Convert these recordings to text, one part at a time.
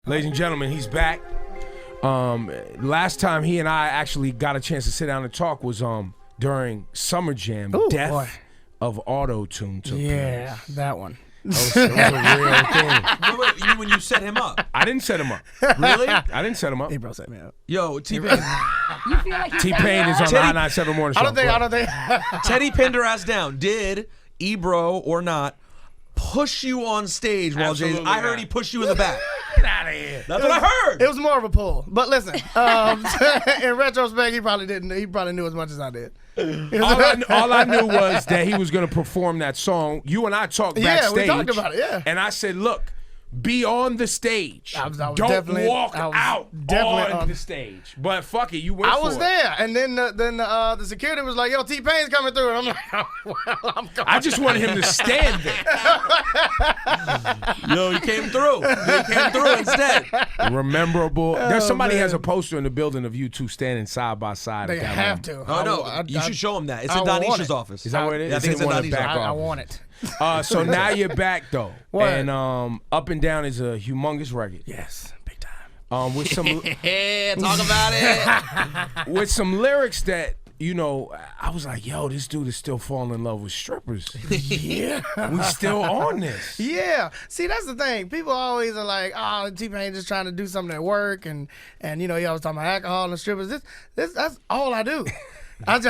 Ladies and gentlemen, he's back. Last time he and I actually got a chance to sit down and talk was during Summer Jam. Death of autotune took place. That one. That was a real thing. Wait, you mean when you set him up? I didn't set him up. Really? I didn't set him up. Hey, bro, set me up. Yo, T-Pain. You feel like T-Pain is on the Hot 97 Morning Show. I don't think. Teddy pinned her ass down. Did Ebro or not push you on stage while Jay? I heard he pushed you in the back. Get out of here. That's what I heard. It was more of a pull. But listen, in retrospect, he probably didn't. He probably knew as much as I did. All I knew was that he was going to perform that song. You and I talked backstage. Yeah, we talked about it, yeah. And I said, look, be on the stage. I was Don't walk out on the stage. But fuck it, you went for it. I was there. And then the security was like, yo, T-Pain's coming through. And I'm like, oh, well, I'm coming. I just wanted him to stand there. Yo, he came through. He came through instead. Rememberable. There's somebody has a poster in the building of you two standing side by side. They have to. Oh, no. You should show him that. It's in Donisha's office. Is that what it is? I think it's in Donisha's office. I want it. So now you're back though, What? and Up and Down is a humongous record. Yes, big time. With some Talk about it. with some lyrics that I was like, yo, this dude is still falling in love with strippers. Yeah, We still on this. yeah. See, that's the thing. People always are like, oh, T-Pain just trying to do something at work, and he always talking about alcohol and strippers. That's all I do. That's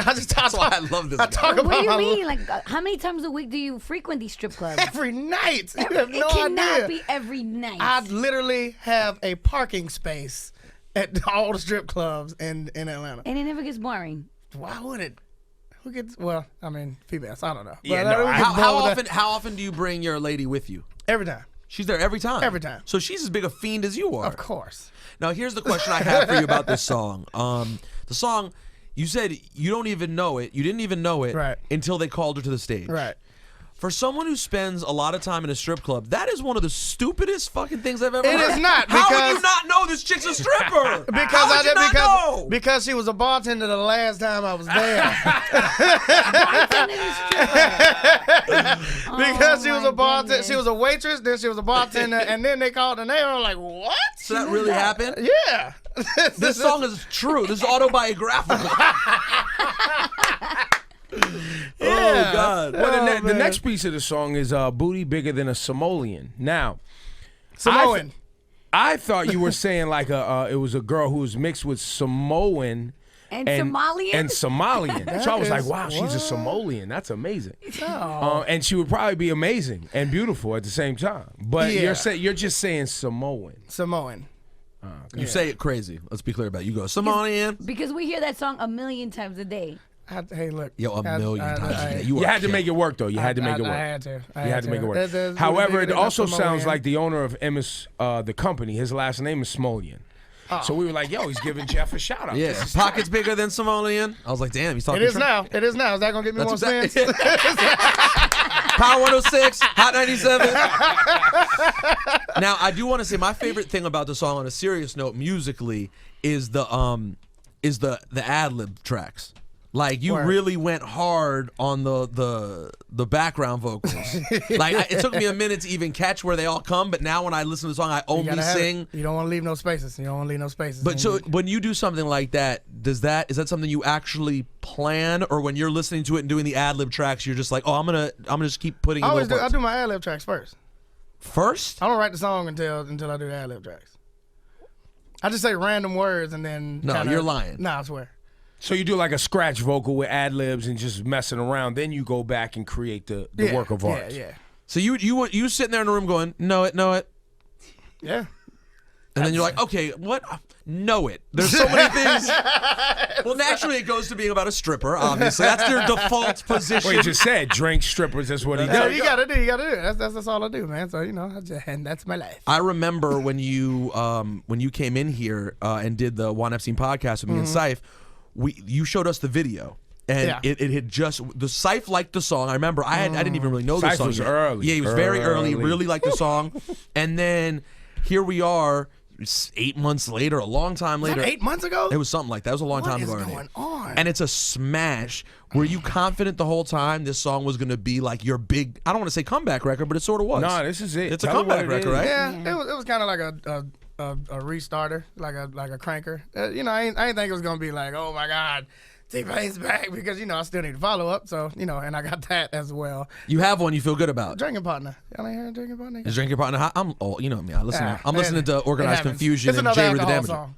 why I love this. I talk What about do you my mean? Like, how many times a week do you frequent these strip clubs? every night. You have no It cannot idea. be every night. I literally have a parking space at all the strip clubs in Atlanta. And it never gets boring. Why would it? Who gets? Well, I mean, females. I don't know. Yeah, But no, who gets bored with that? How often do you bring your lady with you? Every time. She's there every time. Every time. So she's as big a fiend as you are. Of course. Now here's the question I have for you about this song. The song, you said you don't even know it. You didn't even know it Right. until they called her to the stage. Right. For someone who spends a lot of time in a strip club, that is one of the stupidest fucking things I've ever It heard. is not, How would because- you not know this chick's a stripper? Because How would you not know? because she was a bartender the last time I was there. Because she was a bartender, she was a waitress, then she was a bartender, and then they called her name. I was like, what? So that really happened? Yeah. This song is true. This is autobiographical. Oh, God. Well, the next piece of the song is Booty Bigger Than a Samoan. Now, Samoan. I thought you were saying like it was a girl who was mixed with Samoan And Somalian? And Somalian. So I was like, is- wow, she's a what? Somalian. That's amazing. Oh. And she would probably be amazing and beautiful at the same time. But Yeah. you're just saying Samoan. Samoan. You say it crazy. Let's be clear about it. You go, Simone. Because we hear that song a million times a day. Hey, look. Yo, a million times. You had to make it work, though. You had to make it work. I had to. You had to make it work. There's However, it bigger than also Samoan. sounds like the owner of Emmis, the company, his last name is Smolian. So we were like, yo, he's giving Jeff a shout out. Yeah, This is pockets bigger than Somalian. I was like, damn, he's talking. It is now. It is now. Is that gonna get me That's more what spins? Power 106, Hot 97. Now, I do want to say my favorite thing about the song, on a serious note, musically, is the ad-lib tracks. Like, you Word. really went hard on the background vocals. Like, it took me a minute to even catch where they all come, but now when I listen to the song, I You only gotta have sing. it. You don't want to leave no spaces. You don't want to leave no spaces. But so when you do something like that, is that something you actually plan, or when you're listening to it and doing the ad lib tracks, you're just like, oh, I'm gonna just keep putting. I in always little do. I parts? do my ad lib tracks first. First. I don't write the song until I do the ad lib tracks. I just say random words and then. No, you're lying. Nah, I swear. So you do like a scratch vocal with ad libs and just messing around. Then you go back and create the work of art. Yeah, So you sitting there in the room going, know it, and then you're like, okay, what? Know it. There's so many things. Well, naturally, it goes to being about a stripper. Obviously, that's their default position. Well, he just said drink strippers. That's what he Yeah, does. you gotta do. That's all I do, man. So and that's my life. I remember when you came in here and did the Juan Epstein podcast with me and Syph, you showed us the video. And Yeah. it had just, the Syph liked the song. I remember I didn't even really know the Syph song was yet. early. Yeah, he was very early. Early. Really liked the song. And then here we are, 8 months later, a long time Was that later. 8 months ago? It was something like that. It was a long time ago. What is already. going on? And it's a smash. Were you confident the whole time this song was going to be like your big, I don't want to say comeback record, but it sort of was. No, this is it. It's a Tell her what comeback it record, is. right? Yeah, it was kind of like a restarter, like a cranker. You know, I ain't think it was gonna be like, oh my God, T-Pain's back, because you know I still need to follow up. So you know, and I got that as well. You have one you feel good about. Drinking partner. Y'all ain't hearing drinking partner? Is drinking partner? I'm old. You know me. I'm listening to it Organized happens. Confusion It's and another Jay the alcohol Damager. song.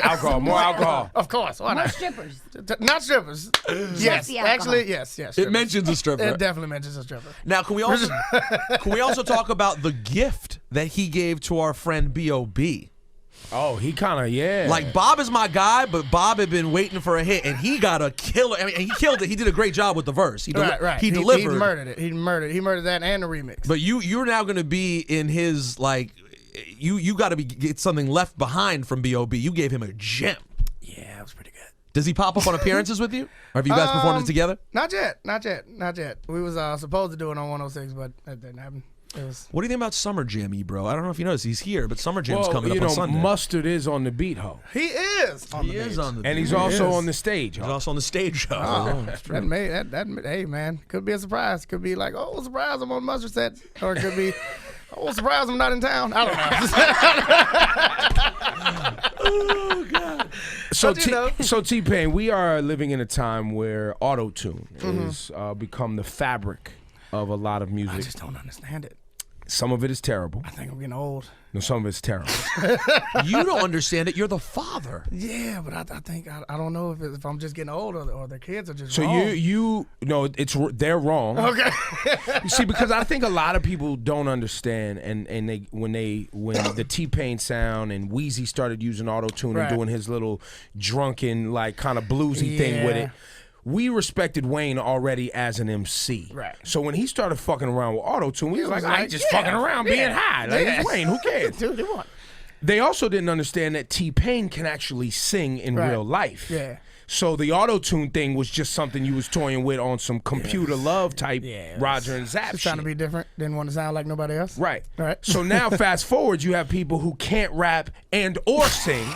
Alcohol, more alcohol. Of course, why More not? strippers. Not strippers. Yes, the alcohol. actually, yes. It strippers. mentions a stripper. It definitely mentions a stripper. Now, can we also talk about the gift that he gave to our friend B.O.B.? Oh, he kind of, yeah. Like, Bob is my guy, but Bob had been waiting for a hit, and he got a killer. I mean, he killed it. He did a great job with the verse. He Right. He delivered. He murdered it. He murdered that and the remix. But you're now going to be in his, like, you got to get something left behind from B.O.B. You gave him a gem. Yeah, it was pretty good. Does he pop up on appearances with you? Or have you guys performed it together? Not yet. We was supposed to do it on 106, but that didn't happen. It was. What do you think about Summer Jam, bro? I don't know if you noticed. He's here, but Summer Jam's coming up you on know, Sunday. Mustard is on the beat, ho. He is. On He the is beach. on the And he's beat. also is. on the stage, He's ho. also on the stage show. Oh, hey man, could be a surprise. Could be like, oh, surprise, I'm on Mustard set, or it could be, oh, surprise, I'm not in town. I don't know. Oh, God. But, you know. So T-Pain, we are living in a time where autotune has become the fabric of a lot of I music. just don't understand it. Some of it is terrible. I think I'm getting old. No, some of it's terrible. You don't understand it. You're the father. Yeah, but I think I don't know if I'm just getting old or the kids are just So wrong. you know they're wrong. Okay. You see, because I think a lot of people don't understand, and when the T-Pain sound and Wheezy started using autotune Right. and doing his little drunken, like, kind of bluesy thing with it, we respected Wayne already as an MC. Right. So when he started fucking around with autotune, we was like, I ain't just yeah, fucking around being high. Like, it's Wayne, who cares? Dude, they want. They also didn't understand that T-Pain can actually sing in Right. real life. Yeah. So the auto-tune thing was just something you was toying with on some computer love type Yeah, Roger and Zapp Just trying to shit. be different. Didn't want to sound like nobody else. Right. Right. So now fast forward, you have people who can't rap and or sing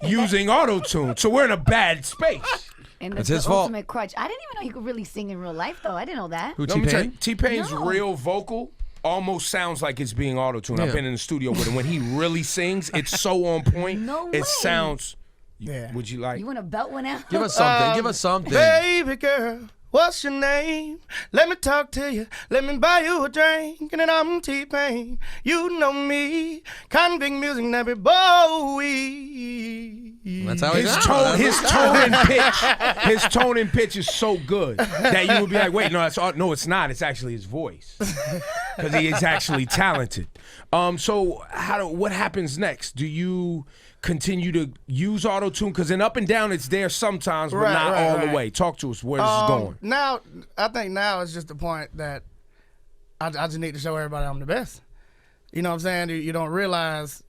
using auto-tune. So we're in a bad space. And That's the his fault. ultimate crutch. I didn't even know he could really sing in real life, though. I didn't know that. Who, Let me tell you, T-Pain? T-Pain's No. real vocal almost sounds like it's being auto-tuned. I've Yeah. been in the studio with him. When he really sings, it's so on point. No It way. sounds. Yeah. Would you like? You want to belt one out? Give us something. Give us something. Baby girl, what's your name? Let me talk to you. Let me buy you a drink. And then I'm T-Pain. You know me. Convict music, never Bowie. That's how he His sounds. tone, his tone and pitch is so good that you would be like, wait, no, no, it's not. It's actually his voice because he is actually talented. So what happens next? Do you continue to use auto-tune? Because in Up and Down, it's there sometimes, but not all the way. Talk to us. Where this is going? Now, I think now it's just the point that I just need to show everybody I'm the best. You know what I'm saying? You don't realize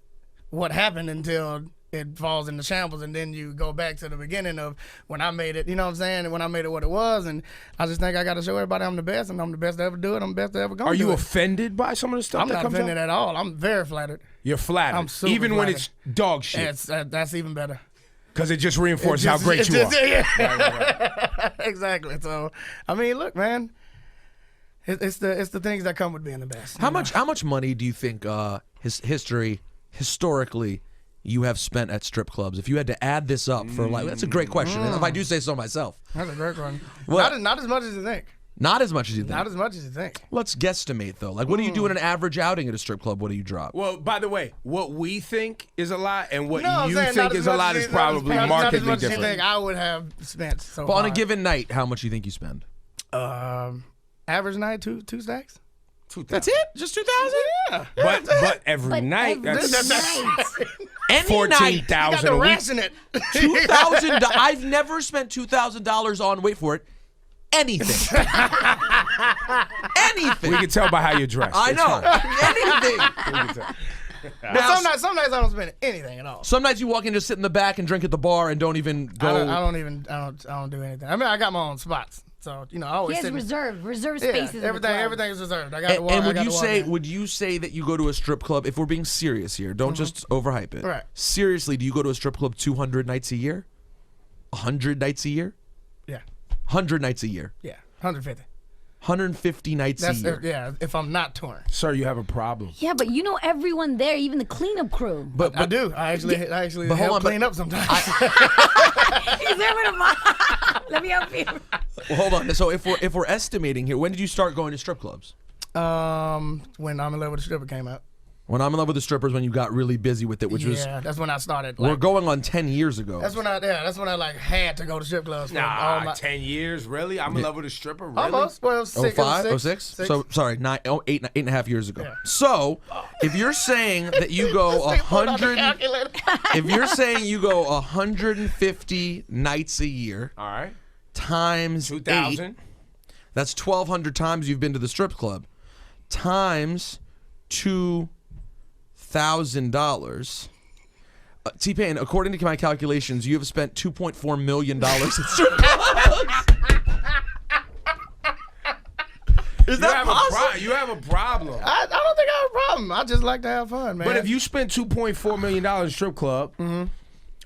what happened until it falls into shambles, and then you go back to the beginning of when I made it. You know what I'm saying? And when I made it what it was, and I just think I got to show everybody I'm the best, and I'm the best to ever do it. I'm the best to ever go. Are you it. offended by some of the stuff I'm that not comes offended out? at all. I'm very flattered. You're flattered. I'm super even when flattered. it's dog shit. That's even better. Because it just reinforces It how just- great it you just- are. yeah. Exactly. So, I mean, look, man. It's the things that come with being the best. How much money do you think historically you have spent at strip clubs? If you had to add this up for that's a great question. If I do say so myself. That's a great one. What? Not as much as you think. Not as much as you think. Not as much as you think. Let's guesstimate though. Like, what do you do in an average outing at a strip club? What do you drop? Well, by the way, what we think is a lot and what No, I'm you saying think not as is a much lot as is you- not as probably much markedly as you different. think I would have spent so But on a far. given night, how much do you think you spend? Average night, two stacks. That's it? Just 2,000? Yeah. But every But night, every that's night. Any $14,000 night. You got a to week. ration it. $2,000. I've never spent $2,000 on, wait for it, anything. Anything. We can tell by how you dress. I It's know. fine. Anything. We can tell. But some nights I don't spend anything at all. Some nights you walk in, just sit in the back and drink at the bar and don't even go. I don't do anything. I mean, I got my own spots, so I He always has sit. reserved Yeah, spaces. in the everything club. is reserved. I got to walk. And I would got you to walk say in. would you say that you go to a strip club, if we're being serious here, don't just overhype it. Right. Seriously, do you go to a strip club 200 nights a year? 100 nights a year? Yeah, 100 nights a year. yeah, 150. 150 nights a year. Yeah, if I'm not touring. Sir, you have a problem. Yeah, but you know everyone there, even the cleanup crew. But I do. I actually But hold help on, but clean up sometimes. Is there one of mine? Let me help you. well, hold on. So if we're estimating here, when did you start going to strip clubs? When I'm in Love with a Stripper came out. When I'm in Love with the Strippers, when you got really busy with it, which was that's when I started. we're Like, going on 10 years ago. that's when I like had to go to strip clubs. For all Nah, my, 10 years, really? I'm in love with a stripper, really? almost. Well, 05, 06? So sorry, 8.5 years ago. So if you're saying that you go 100, if you're saying you go 150 nights a year, All right. times 2,000. 8, that's 1,200 times you've been to the strip club, times $2,000. T-Pain, according to my calculations, you have spent $2.4 million in strip clubs. Is that possible? You have a problem. I don't think I have a problem. I just like to have fun, man. But if you spent $2.4 million in a strip club,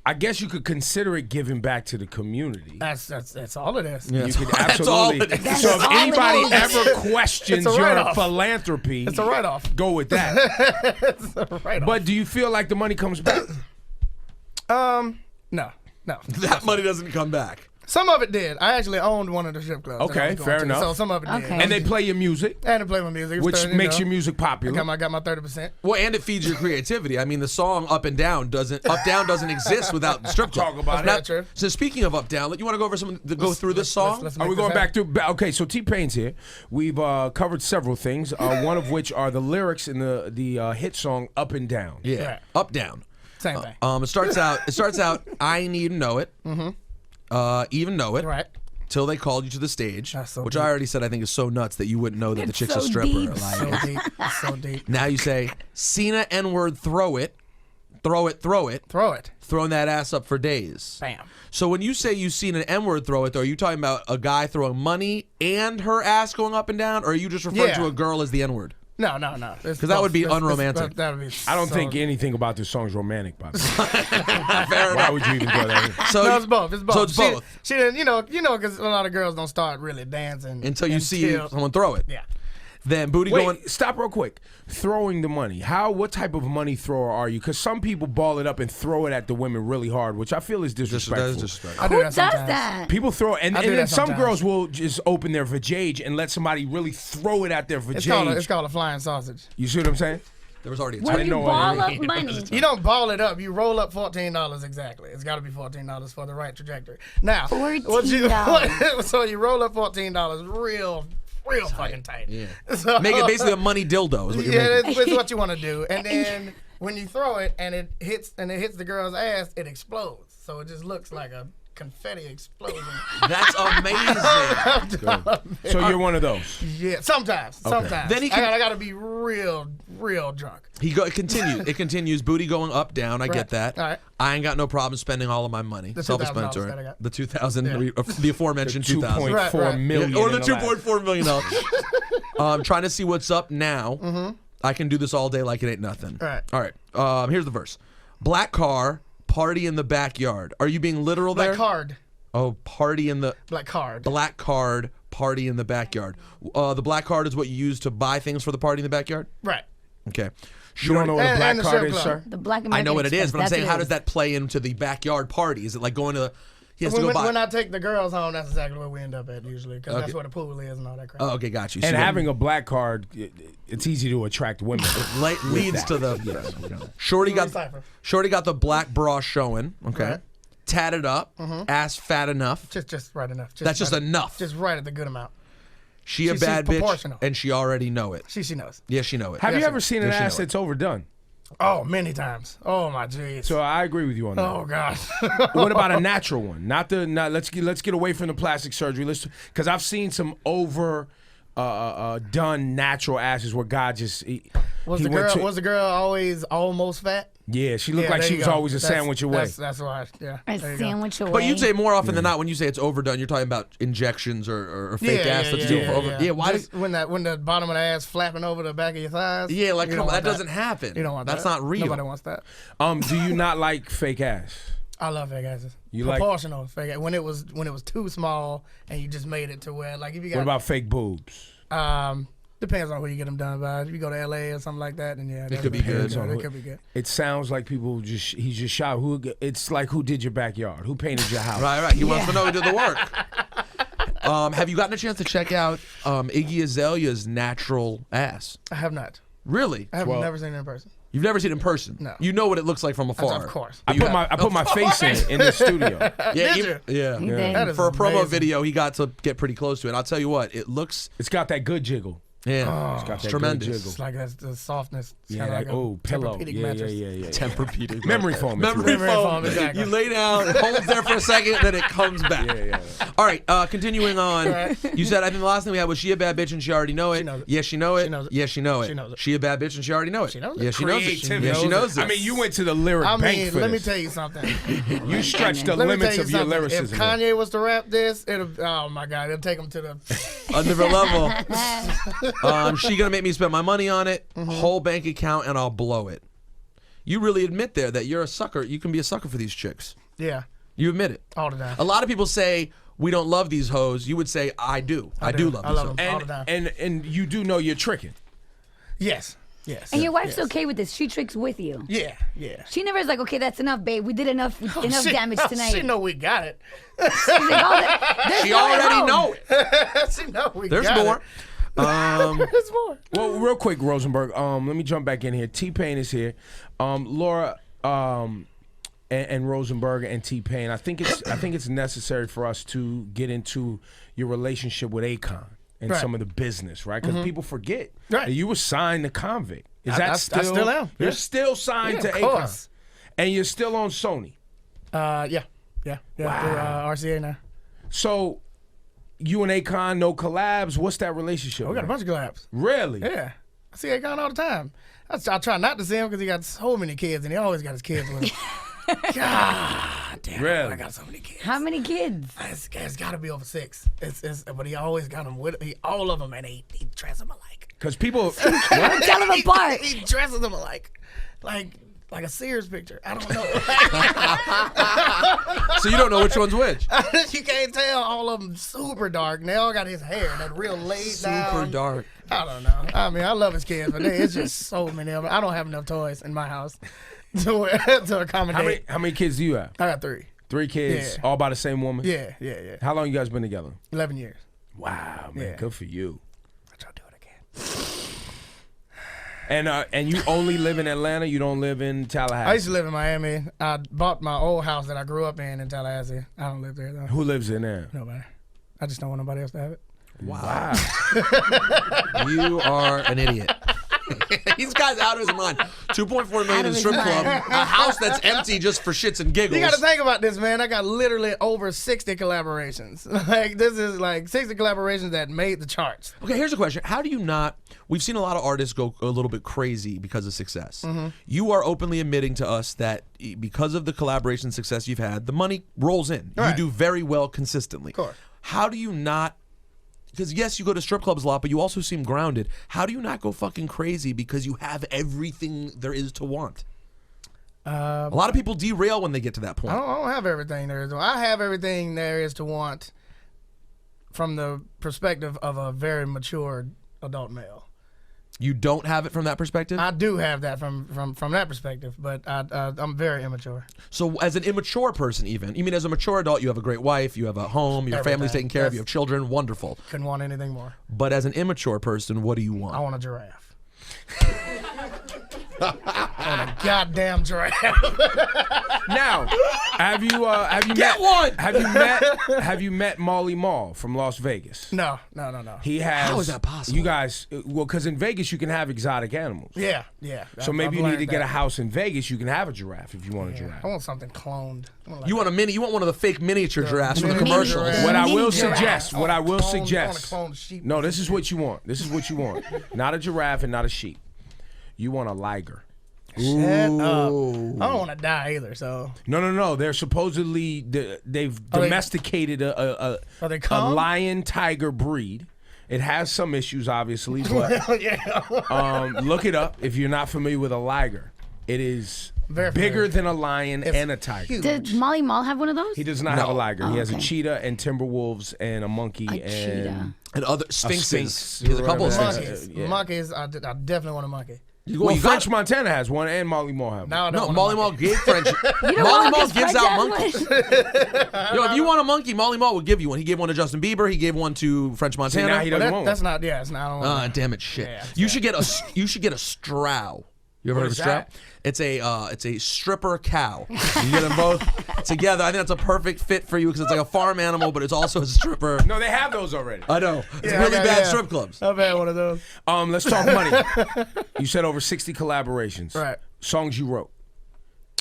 I guess you could consider it giving back to the community. that's all it is. Yeah. You could That's all absolutely. it is. So if That's all it anybody is. ever questions It's a your write-off. philanthropy, It's a write-off. go with that. It's a write-off. But do you feel like the money comes back? No. That money doesn't come back. Some of it did. I actually owned one of the strip clubs. that I Okay, was going fair to, enough. So some of it did. Okay. And they play your music, And to play my music, It's which 30, makes you your music popular. I got my 30%. Well, and it feeds your creativity. I mean, the song Up Down doesn't exist without the strip club. Talk about Now, it. True. So speaking of Up Down, you want to go over through this song? Let's Are we make going this back to? Okay, so T-Pain's here. We've covered several things. One of which are the lyrics in the hit song "Up and Down." Yeah, Right. Up Down. Same thing. It starts out. I even know it. Even know it. Right. Till they called you to the stage, That's so which deep. I already said I think is so nuts that you wouldn't know that the It's chick's so a stripper. deep. Like, So deep. So deep. now you say, Cena N-word, throw it, throw it, throw it, Throw it. throwing that ass up for days. Bam. So when you say you've seen an N-word throw it, though, are you talking about a guy throwing money and her ass going up and down, or are you just referring Yeah. to a girl as the N-word? No. Because that would be unromantic. That would be. I don't so, think anything about this song's romantic, by the way. Fair Why would you even go there? So No, it's both. It's both. So it's both. She didn't. You know, because a lot of girls don't start really dancing Until you see someone throw it. Yeah. Then booty Wait, going. stop real quick. Throwing the money. What type of money thrower are you? Because some people ball it up and throw it at the women really hard, which I feel is disrespectful. That is disrespectful. I do Who that does sometimes. that? People throw and I do then that some sometimes. girls will just open their vajayjay and let somebody really throw it at their It's called vajayjay. a flying sausage. You see what I'm saying? There was already a When time. you know what ball I up mean. money. You don't ball it up. You roll up $14 exactly. It's got to be $14 for the right trajectory. Now, $14. So you roll up $14 real fucking tight. Yeah. So, Make it basically a money dildo is what you're yeah, making. it's what you want to do. And then when you throw it and it hits the girl's ass, it explodes. So it just looks like a confetti explosion. That's amazing. So you're one of those. Yeah, sometimes. Then he can- I gotta be real drunk. It continues. It continues. Booty going up, down. I get Right. that. All right. I ain't got no problem spending all of my money. The Self-explanatory. $2,000 that I got. The 2,000, Yeah. the aforementioned 2,000. Right, 2.4 right. million. Or the in last- $2.4 million. Trying to see what's up now. Mm-hmm. I can do this all day like it ain't nothing. Right. All right. Here's the verse. Black car, party in the backyard. Are you being literal there? Black card. Oh, party in the Black card. black card, party in the backyard. The black card is what you use to buy things for the party in the backyard? Right. Okay. You don't know what a And black the card strip is, club. sir? The Black American I know what it is, Express, but I'm that's saying, what how it does is. that play into the backyard party? Is it like going to? He has to go buy. When I take the girls home, that's exactly where we end up at usually, because that's Okay. where the pool is and all that crap. Oh, okay, got you. And So having a black card, it's easy to attract women. leads to the Shorty Louis got Cypher. Shorty got the black bra showing. Okay, Right. tatted up, ass fat enough. Just right enough. That's just right enough. Just right at the good amount. She a she's bad bitch, proportional. and she already know it. She knows. Yeah, she know it. Have you Yes, ever sir. seen an Yes, you ass know it. that's overdone? Oh, many times. Oh my jeez. So I agree with you on that. Oh gosh. What about a natural one? Let's get away from the plastic surgery. Because I've seen some over done natural asses where God just Was he the went girl to- was the girl always almost fat? yeah, she looked Yeah, like there she you was go. always a sandwich away. That's why. Yeah. A there you go. sandwich away. But you'd say more often than not when you say it's overdone, you're talking about injections or fake ass that's due for over. Yeah, why? Just when the bottom of the ass flapping over the back of your thighs. Yeah, like you come don't on, want that doesn't happen. You don't want That's that. not real. Nobody wants that. Do you not like fake ass? I love fake asses. You like- proportional fake ass. When it was too small and you just made it to where like if you got What about fake boobs? depends on who you get them done by. If you go to LA or something like that, then yeah, It could be good. It could be good. It sounds like people he's just shot. It's like who did your backyard? Who painted your house? Right. He wants to know who did the work. Have you gotten a chance to check out Iggy Azalea's natural ass? I have not. Really? I have never seen it in person. You've never seen it in person? No. You know what it looks like from afar? Of course. I put my face in the studio. Yeah, Did you? yeah. You did. That is For a promo amazing. video, he got to get pretty close to it. I'll tell you what, it looks, It's got that good jiggle. yeah, It's got that tremendous. good It's jiggle. like that's the softness. It's Yeah, kinda like, like a pillow. Tempur-Pedic Yeah, mattress. yeah. Tempur-Pedic. Memory foam. if you Memory will. Memory foam. foam, exactly. You lay down, it holds there for a second, then it comes back. Yeah. All right, continuing on. You said, I think the last thing we had was she a bad bitch and she already know it. She knows it. Yes, she know it. She knows it. Yes, she know it. She knows it. She a bad bitch and she already know it. She knows it. Yes, she knows it. Creativity. Yes, she knows it. I mean, you went to the lyric I bank mean, for let me this. tell you something. You stretched the Let me limits tell you of your something. lyricism. If Kanye was to rap this, oh my God, it'll take him to the. A different level. She gonna make me spend my money on it, whole bank account, and I'll blow it. You really admit there that you're a sucker. You can be a sucker for these chicks. Yeah, You admit it. all the time. A lot of people say we don't love these hoes. You would say I do. I do love I these love hoes. them. all the time. And you do know you're tricking. Yes. And your wife's yes. okay with this. She tricks with you. Yeah. She never is like, okay, that's enough, babe. We did enough damage tonight. She know we got it. She's like, there's She more at already home. know it. She know we There's got more. it. There's more. Well, real quick, Rosenberg. Let me jump back in here. T-Pain is here. Laura and Rosenberg and T-Pain. I think it's necessary for us to get into your relationship with Akon and Right. some of the business, right? Because people forget Right. that you were signed to Convict. Is that I still? still am. You're Yeah. still signed Yeah, to of Akon, course. and you're still on Sony. Yeah. Through, RCA now. So, you and Akon, no collabs. What's that relationship? We got a like? bunch of collabs. Really? Yeah. I see Akon all the time. I try not to see him because he got so many kids, and he always got his kids with him. God damn, Really? I got so many kids. How many kids? It's got to be over 6. But he always got them with all of them, and he dresses them alike. Because people. Tell them apart. He dresses them alike, like a Sears picture. I don't know. So you don't know which one's which. You can't tell. All of them super dark. And they all got his hair that real laid down. Super dark. I don't know. I mean, I love his kids, but it's just so many of them. I don't have enough toys in my house to accommodate. How many kids do you have? I got 3. 3 kids, Yeah. all by the same woman? Yeah. How long you guys been together? 11 years. Wow, man, Yeah. good for you. I try to do it again. And you only live in Atlanta? You don't live in Tallahassee? I used to live in Miami. I bought my old house that I grew up in Tallahassee. I don't live there though. Who lives in there? Nobody. I just don't want nobody else to have it. Wow. You are an idiot. He's got out of his mind. 2.4 million Out in of the his strip club. mind. A house that's empty just for shits and giggles. You got to think about this, man. I got literally over 60 collaborations. Like this is like 60 collaborations that made the charts. Okay, here's a question. How do you not... We've seen a lot of artists go a little bit crazy because of success. You are openly admitting to us that because of the collaboration success you've had, the money rolls in. Right. You do very well consistently. Of course. How do you not... Because yes, you go to strip clubs a lot, but you also seem grounded. How do you not go fucking crazy because you have everything there is to want? A lot of people derail when they get to that point. I don't have everything there is to want. I have everything there is to want from the perspective of a very mature adult male. You don't have it from that perspective? I do have that from that perspective, but I'm very immature. So as an immature person even, you mean as a mature adult, you have a great wife, you have a home, your family's Everything. taken care of, That's- you have children, wonderful. Couldn't want anything more. But as an immature person, what do you I want? want a giraffe. I want a goddamn giraffe. Now, have you Get met one! Have you met Marley Marl from Las Vegas? No. He has. How is that possible? You guys, well, because in Vegas you can have exotic animals. Yeah. So maybe you need to get a house in Vegas. You can have a giraffe if you want a I giraffe. want something cloned. You want one of the fake miniature giraffes from the mini commercials. giraffe. What I will Mini giraffe. suggest, what I will I want suggest. a cloned sheep. No, this is what you want. This is what you want. Not a giraffe and not a sheep. You want a liger. Shut up. I don't want to die either, so. No. They're supposedly they've domesticated a Are they calm? lion tiger breed. It has some issues, obviously, but Yeah. look it up if you're not familiar with a liger. It is Very Bigger familiar. than a lion It's and a tiger. huge. Did Molly Mall have one of those? He does not have a liger. He has a okay. cheetah and timber wolves and a monkey A cheetah. And other sphinxes. sphinx. He has a couple of Whatever sphinxes. that is. Monkeys. Yeah. Monkeys. I definitely want a monkey. Well, you French got- Montana has one, and Molly Moore have one. Now I don't No, want a Molly Mall monkey. gave French. You don't Molly want Mall this gives French out ass monkeys. one? Yo, if you want a monkey, Molly Mall would give you one. He gave one to Justin Bieber. He gave one to French Montana. now he doesn't want one. That's not. Yeah, it's not. I don't want that. Damn it, shit. Yeah, you should get a Strow. You ever What heard of is a Strow? that? It's a stripper cow. You get them both together. I think that's a perfect fit for you because it's like a farm animal, but it's also a stripper. No, they have those already. I know. It's Yeah, really okay, bad yeah. strip clubs. I've had one of those. Let's talk money. You said over 60 collaborations. Right. Songs you wrote.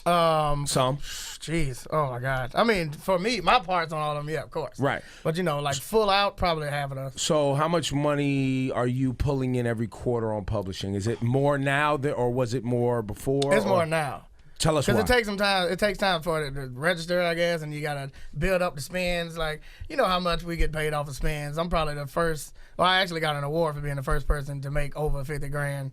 Some. Jeez. Oh my God. I mean, for me, my parts on all of them, yeah, of course. Right. But you know, like full out, probably half of those. So how much money are you pulling in every quarter on publishing? Is it more now or was it more before? It's or- more now. Tell us why. Because it takes some time. It takes time for it to register, I guess, and you gotta build up the spins. Like, you know how much we get paid off of spins. I'm probably the first. Well, I actually got an award for being the first person to make over 50 grand,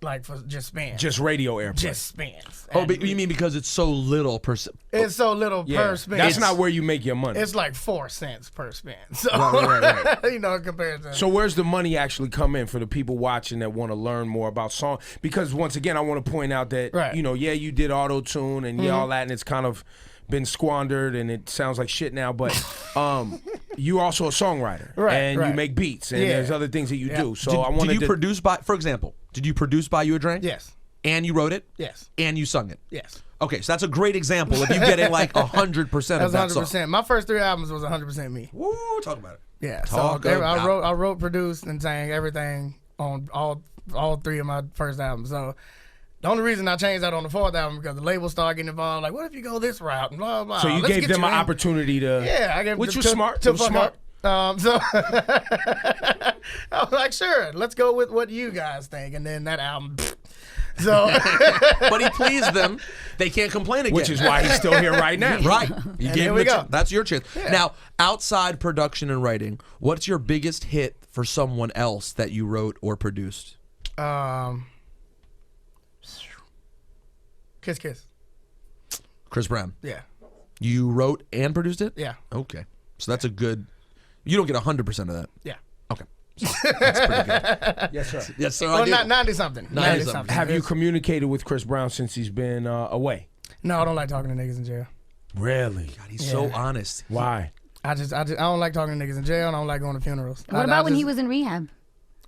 like for just spins. Just radio airplay. Just spins. Oh, And but you mean because it's so little per? it's so little per spin. That's not where you make your money. It's like 4 cents per spin. So Right. you know, compared to. So where's the money actually come in for the people watching that want to learn more about song? Because once again, I want to point out that Right. you did auto-tune and all that, and it's kind of been squandered and it sounds like shit now. But you're also a songwriter, Right, and you right. make beats, and Yeah. there's other things that you Yeah. do. So I wanted Did you to produce by? For example, did you produce Buy You a Drink? Yes. And you wrote it. Yes. And you sung it. Yes. Okay, so that's a great example of you getting like 100% of That's that 100%. song. My first 3 albums was 100% me. Woo, talk about it. Yeah. Talk So I about- wrote, produced, and sang everything on all 3 of my first albums. So the only reason I changed that on the 4th album because the label started getting involved. Like, what if you go this route and blah blah. So you Let's gave get them you an in. opportunity to. Yeah, I gave Which to, was to, smart. To It was fuck smart. up. So I was like, sure, let's go with what you guys think, and then that album. So But he pleased them. They can't complain again. Which is why he's still here right now. Right. You gave here him we the go. That's your chance. Now, outside production and writing, what's your biggest hit for someone else that you wrote or produced? Kiss Kiss. Chris Brown. Yeah. You wrote and produced it? Yeah. Okay. So that's a good. You don't get 100% of that. Yeah. Okay. That's pretty good. Yes, sir. Yes, sir. I Well, do. 90 something. 90 something. Have you communicated with Chris Brown since he's been away? No, I don't like talking to niggas in jail. Really? God, he's so honest. Why? I don't like talking to niggas in jail. And I don't like going to funerals. What about when he was in rehab?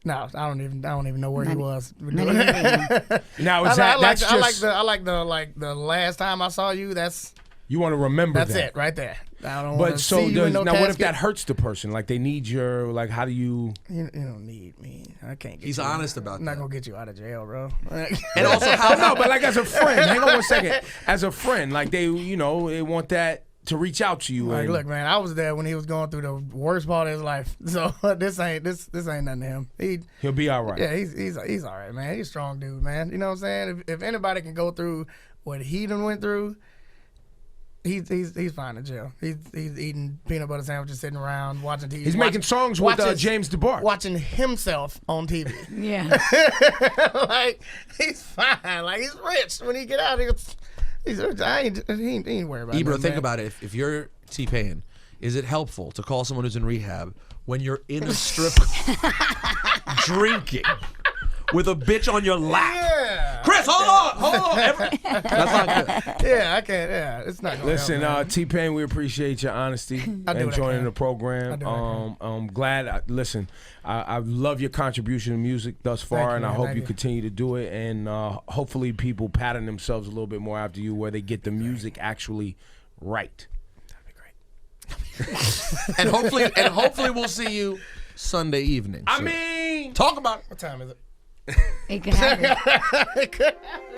No, I don't even know where he was. Not even rehab. Now is that that's just I like the last time I saw you. That's you want to remember that's that. it right there. I don't But wanna so see you in does, no now what if casket. that hurts the person? Like they need your like how do you? You don't need me. I can't. Get He's you honest about I'm not that. gonna get you out of jail, bro. And also, how No, but like as a friend, hang on one second. As a friend, like they they want that to reach out to you. Like, and- look, man, I was there when he was going through the worst part of his life. So this ain't nothing to him. he'll be all right. Yeah, he's all right, man. He's a strong dude, man. You know what I'm saying? If anybody can go through what he done went through, he's fine in jail. He's eating peanut butter sandwiches, sitting around watching TV. He's making songs with watching- James DeBarge. watching himself on TV. Yeah. Like he's fine. Like he's rich. When he get out, he ain't worried about Ebro, nothing, think man. about it. If you're T-Pain, is it helpful to call someone who's in rehab when you're in a strip drinking with a bitch on your lap? Yeah. Chris, hold on. That's not good. Yeah, I can't. Yeah, it's not gonna Listen, help, man. T-Pain, we appreciate your honesty I do and what I joining can. the program. I do what I I'm glad. Listen, I love your contribution to music thus far, you, and I man. hope Thank you you. continue to do it. And hopefully, people pattern themselves a little bit more after you, where they get the music actually right. And hopefully we'll see you Sunday evening. I So mean, talk about it. What time is it? It could happen. It could happen.